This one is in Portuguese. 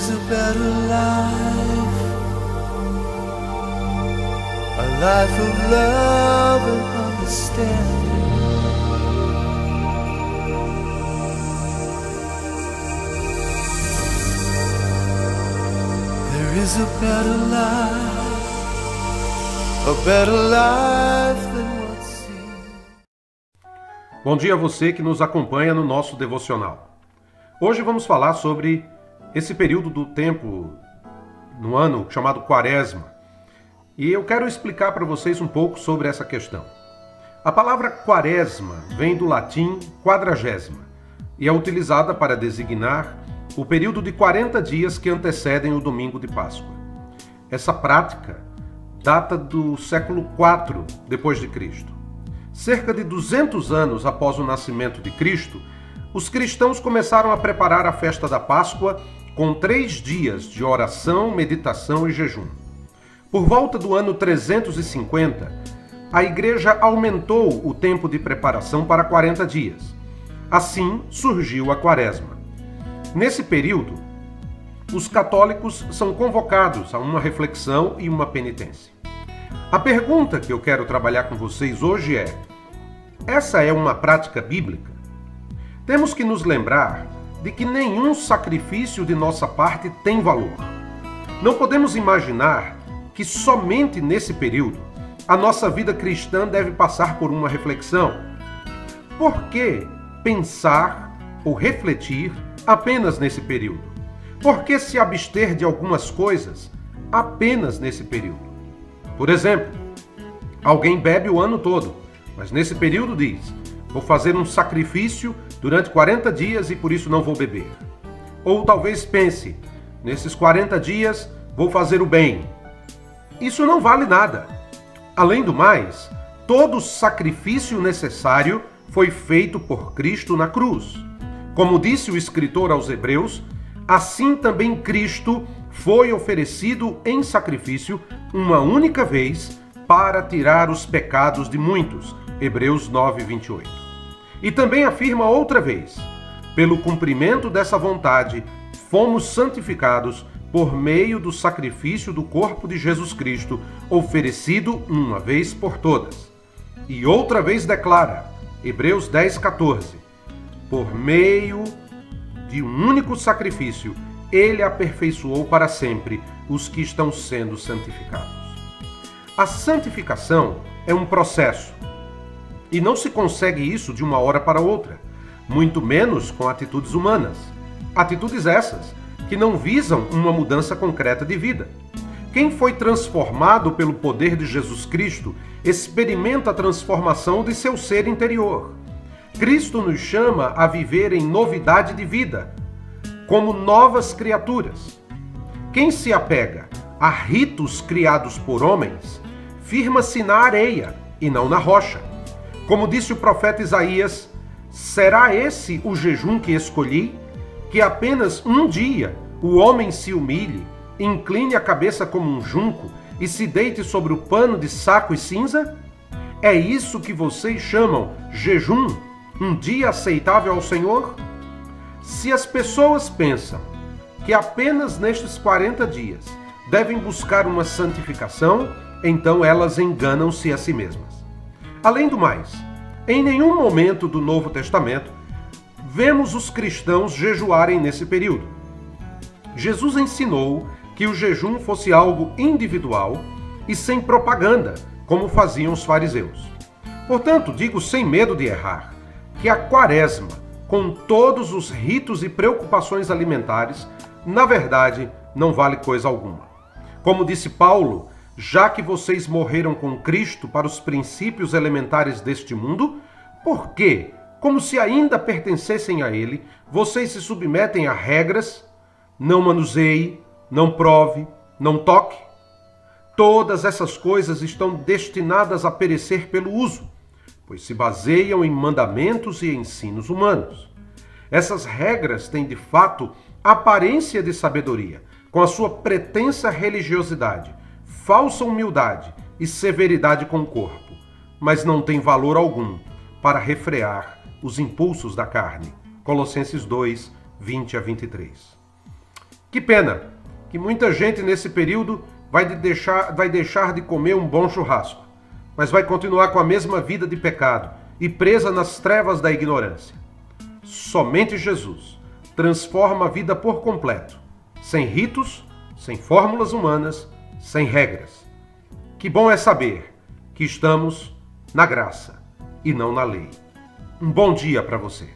is a better life, a life of love and understanding. There is a better life than what's seen. Bom dia a você que nos acompanha no nosso devocional. Hoje vamos falar sobre esse período do tempo no ano chamado Quaresma. E eu quero explicar para vocês um pouco sobre essa questão. A palavra Quaresma vem do latim quadragésima e é utilizada para designar o período de 40 dias que antecedem o domingo de Páscoa. Essa prática data do século IV depois de Cristo. Cerca de 200 anos após o nascimento de Cristo, os cristãos começaram a preparar a festa da Páscoa com 3 dias de oração, meditação e jejum. Por volta do ano 350, a igreja aumentou o tempo de preparação para 40 dias. Assim surgiu a Quaresma. Nesse período, os católicos são convocados a uma reflexão e uma penitência. A pergunta que eu quero trabalhar com vocês hoje é: essa é uma prática bíblica? Temos que nos lembrar de que nenhum sacrifício de nossa parte tem valor. Não podemos imaginar que somente nesse período a nossa vida cristã deve passar por uma reflexão. Por que pensar ou refletir apenas nesse período? Por que se abster de algumas coisas apenas nesse período? Por exemplo, alguém bebe o ano todo, mas nesse período diz: vou fazer um sacrifício durante 40 dias e por isso não vou beber. Ou talvez pense: nesses 40 dias vou fazer o bem. Isso não vale nada. Além do mais, todo sacrifício necessário foi feito por Cristo na cruz. Como disse o escritor aos Hebreus, assim também Cristo foi oferecido em sacrifício uma única vez para tirar os pecados de muitos. Hebreus 9:28. E também afirma outra vez: pelo cumprimento dessa vontade, fomos santificados por meio do sacrifício do corpo de Jesus Cristo, oferecido uma vez por todas. E outra vez declara, Hebreus 10:14, por meio de um único sacrifício, ele aperfeiçoou para sempre os que estão sendo santificados. A santificação é um processo, e não se consegue isso de uma hora para outra, muito menos com atitudes humanas. Atitudes essas que não visam uma mudança concreta de vida. Quem foi transformado pelo poder de Jesus Cristo experimenta a transformação de seu ser interior. Cristo nos chama a viver em novidade de vida, como novas criaturas. Quem se apega a ritos criados por homens, firma-se na areia e não na rocha. Como disse o profeta Isaías: será esse o jejum que escolhi? Que apenas um dia o homem se humilhe, incline a cabeça como um junco e se deite sobre o pano de saco e cinza? É isso que vocês chamam jejum? Um dia aceitável ao Senhor? Se as pessoas pensam que apenas nestes 40 dias devem buscar uma santificação, então elas enganam-se a si mesmas. Além do mais, em nenhum momento do Novo Testamento vemos os cristãos jejuarem nesse período. Jesus ensinou que o jejum fosse algo individual e sem propaganda, como faziam os fariseus. Portanto, digo sem medo de errar, que a Quaresma, com todos os ritos e preocupações alimentares, na verdade, não vale coisa alguma. Como disse Paulo: já que vocês morreram com Cristo para os princípios elementares deste mundo, por que, como se ainda pertencessem a ele, vocês se submetem a regras? Não manuseie, não prove, não toque. Todas essas coisas estão destinadas a perecer pelo uso, pois se baseiam em mandamentos e ensinos humanos. Essas regras têm, de fato, aparência de sabedoria, com a sua pretensa religiosidade, falsa humildade e severidade com o corpo, mas não têm valor algum para refrear os impulsos da carne. Colossenses 2, 20 a 23. Que pena que muita gente nesse período vai deixar de comer um bom churrasco, mas vai continuar com a mesma vida de pecado e presa nas trevas da ignorância. Somente Jesus transforma a vida por completo, sem ritos, sem fórmulas humanas, sem regras. Que bom é saber que estamos na graça e não na lei. Um bom dia para você.